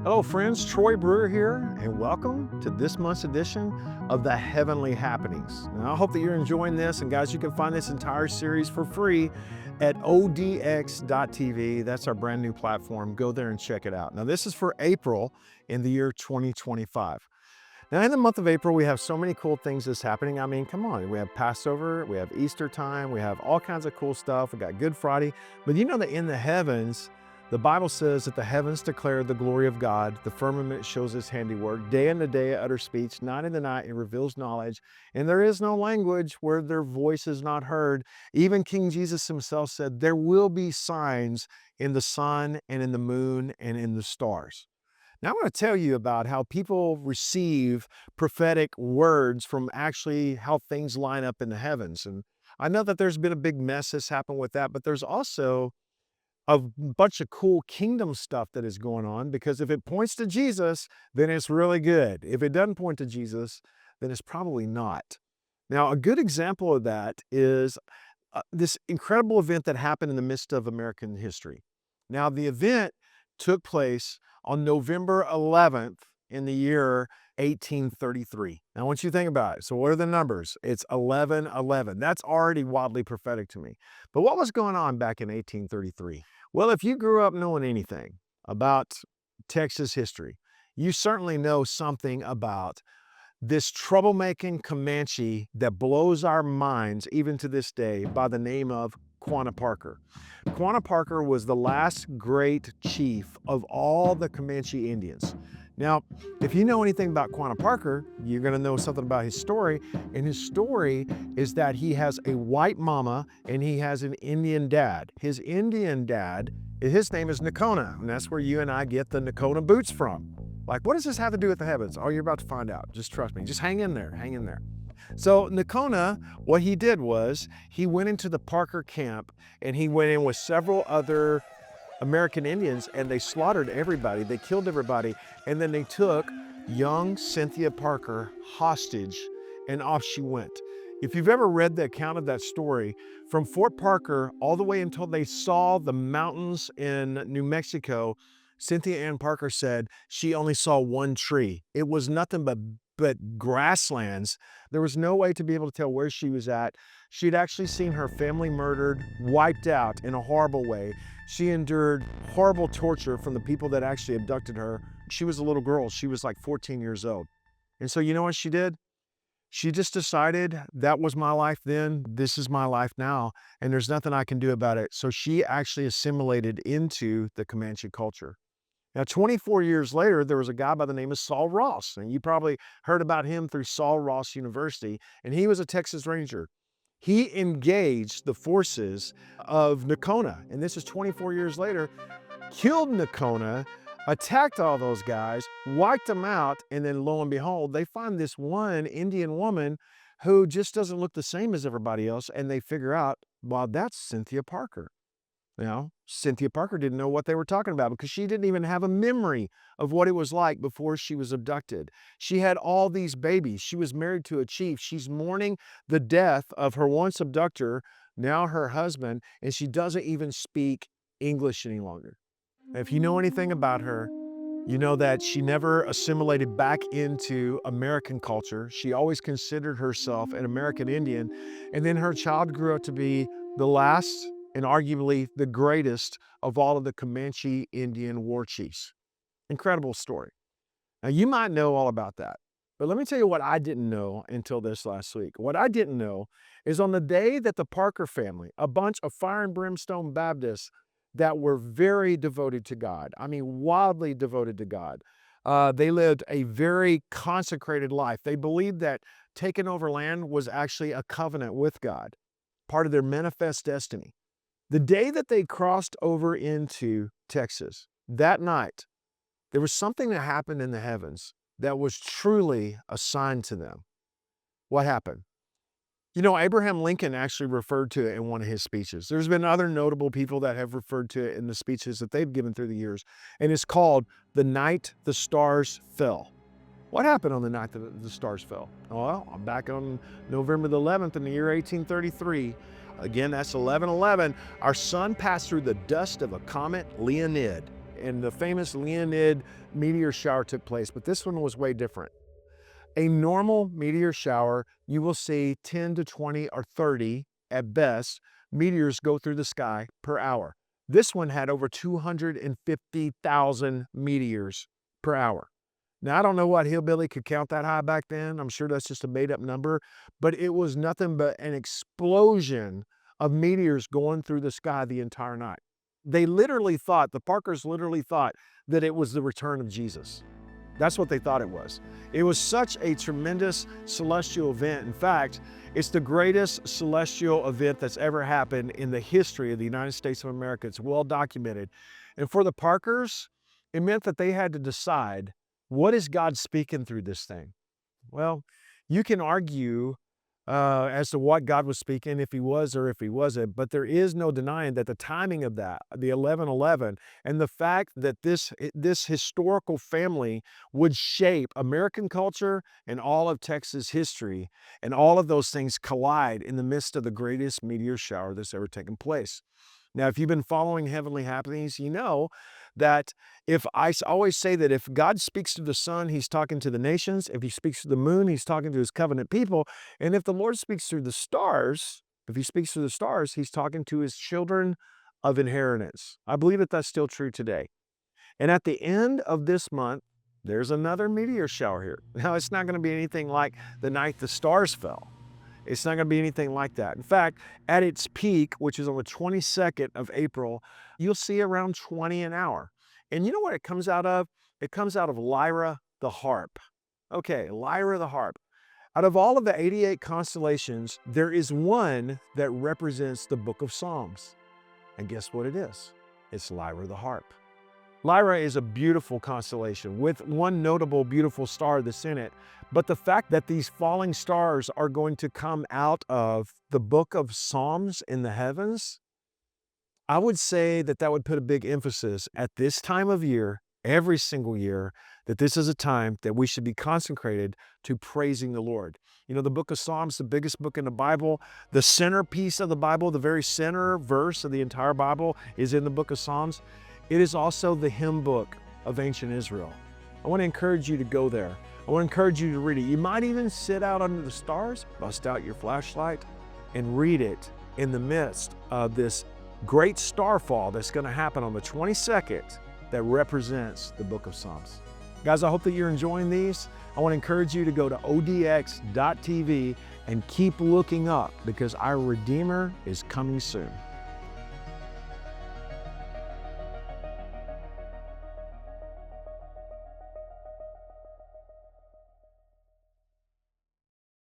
Hello friends, Troy Brewer here, and welcome to this month's edition of the Heavenly Happenings. Now, I hope that you're enjoying this, and guys, you can find this entire series for free at odx.tv. That's our brand new platform. Go there and check it out. Now, this is for April in the year 2025. Now, in the month of April, we have so many cool things that's happening. I mean, come on, we have Passover, we have Easter time, we have all kinds of cool stuff. We got Good Friday, but you know that in the heavens, the Bible says that the heavens declare the glory of God, the firmament shows his handiwork, day in the day utter speech, night in the night it reveals knowledge, and there is no language where their voice is not heard. Even King Jesus himself said, there will be signs in the sun and in the moon and in the stars. Now, I want to tell you about how people receive prophetic words from actually how things line up in the heavens. And I know that there's been a big mess that's happened with that, but there's also a bunch of cool kingdom stuff that is going on, because if it points to Jesus, then it's really good. If it doesn't point to Jesus, then it's probably not. Now, a good example of that is this incredible event that happened in the midst of American history. Now, the event took place on November 11th in the year 1833. Now, I want you to think about it. So what are the numbers? It's 1111. That's already wildly prophetic to me. But what was going on back in 1833? Well, if you grew up knowing anything about Texas history, you certainly know something about this troublemaking Comanche that blows our minds even to this day by the name of Quanah Parker. Quanah Parker was the last great chief of all the Comanche Indians. Now, if you know anything about Quanah Parker, you're going to know something about his story. And his story is that he has a white mama and he has an Indian dad. His Indian dad, his name is Nakona, and that's where you and I get the Nakona boots from. Like, what does this have to do with the heavens? Oh, you're about to find out. Just trust me. Just hang in there. Hang in there. So Nakona, what he did was he went into the Parker camp and he went in with several other American Indians and they slaughtered everybody. They killed everybody. And then they took young Cynthia Parker hostage and off she went. If you've ever read the account of that story, from Fort Parker all the way until they saw the mountains in New Mexico, Cynthia Ann Parker said she only saw one tree. It was nothing but grasslands. There was no way to be able to tell where she was at. She'd actually seen her family murdered, wiped out in a horrible way. She endured horrible torture from the people that actually abducted her. She was a little girl. She was like 14 years old. And so you know what she did? She just decided that was my life then, this is my life now, and there's nothing I can do about it. So she actually assimilated into the Comanche culture. Now, 24 years later, there was a guy by the name of Saul Ross, and you probably heard about him through Saul Ross University, and he was a Texas Ranger. He engaged the forces of Nakona, and this is 24 years later, killed Nakona, attacked all those guys, wiped them out, and then lo and behold, they find this one Indian woman who just doesn't look the same as everybody else, and they figure out, well, that's Cynthia Parker. Now, Cynthia Parker didn't know what they were talking about because she didn't even have a memory of what it was like before she was abducted. She had all these babies. She was married to a chief. She's mourning the death of her once abductor, now her husband, and she doesn't even speak English any longer. If you know anything about her, you know that she never assimilated back into American culture. She always considered herself an American Indian. And then her child grew up to be the last and arguably the greatest of all of the Comanche Indian war chiefs. Incredible story. Now, you might know all about that, but let me tell you what I didn't know until this last week. What I didn't know is on the day that the Parker family, a bunch of fire and brimstone Baptists that were very devoted to God, I mean, wildly devoted to God, they lived a very consecrated life. They believed that taking over land was actually a covenant with God, part of their manifest destiny. The day that they crossed over into Texas, that night, there was something that happened in the heavens that was truly a sign to them. What happened? You know, Abraham Lincoln actually referred to it in one of his speeches. There's been other notable people that have referred to it in the speeches that they've given through the years, and it's called The Night the Stars Fell. What happened on the night that the stars fell? Well, back on November the 11th in the year 1833, again, that's 1111, our sun passed through the dust of a comet, Leonid. and the famous Leonid meteor shower took place, but this one was way different. A normal meteor shower, you will see 10 to 20 or 30 at best meteors go through the sky per hour. This one had over 250,000 meteors per hour. Now, I don't know what hillbilly could count that high back then. I'm sure that's just a made up number, but it was nothing but an explosion of meteors going through the sky the entire night. They literally thought, the Parkers literally thought that it was the return of Jesus. That's what they thought it was. It was such a tremendous celestial event. In fact, it's the greatest celestial event that's ever happened in the history of the United States of America. It's well documented. And for the Parkers, it meant that they had to decide, what is God speaking through this thing? Well, you can argue as to what God was speaking, if he was or if he wasn't, but there is no denying that the timing of that, the 11/11, and the fact that this historical family would shape American culture and all of Texas history, and all of those things collide in the midst of the greatest meteor shower that's ever taken place. Now, if you've been following Heavenly Happenings, you know that always say that if God speaks to the sun, he's talking to the nations. If he speaks to the moon, he's talking to his covenant people. And if the Lord speaks through the stars, if he speaks through the stars, he's talking to his children of inheritance. I believe that that's still true today. And at the end of this month, there's another meteor shower here. Now, it's not going to be anything like the night the stars fell. It's not going to be anything like that. In fact, at its peak, which is on the 22nd of April, you'll see around 20 an hour. And you know what it comes out of? It comes out of Lyra the harp. Okay, Lyra the harp. Out of all of the 88 constellations, there is one that represents the book of Psalms. And guess what it is? It's Lyra the harp. Lyra is a beautiful constellation with one notable beautiful star that's in it. But the fact that these falling stars are going to come out of the book of Psalms in the heavens, I would say that that would put a big emphasis at this time of year, every single year, that this is a time that we should be consecrated to praising the Lord. You know, the book of Psalms, the biggest book in the Bible, the centerpiece of the Bible, the very center verse of the entire Bible is in the book of Psalms. It is also the hymn book of ancient Israel. I want to encourage you to go there. I want to encourage you to read it. You might even sit out under the stars, bust out your flashlight, and read it in the midst of this great starfall that's going to happen on the 22nd that represents the book of Psalms. Guys, I hope that you're enjoying these. I want to encourage you to go to odx.tv and keep looking up, because our Redeemer is coming soon.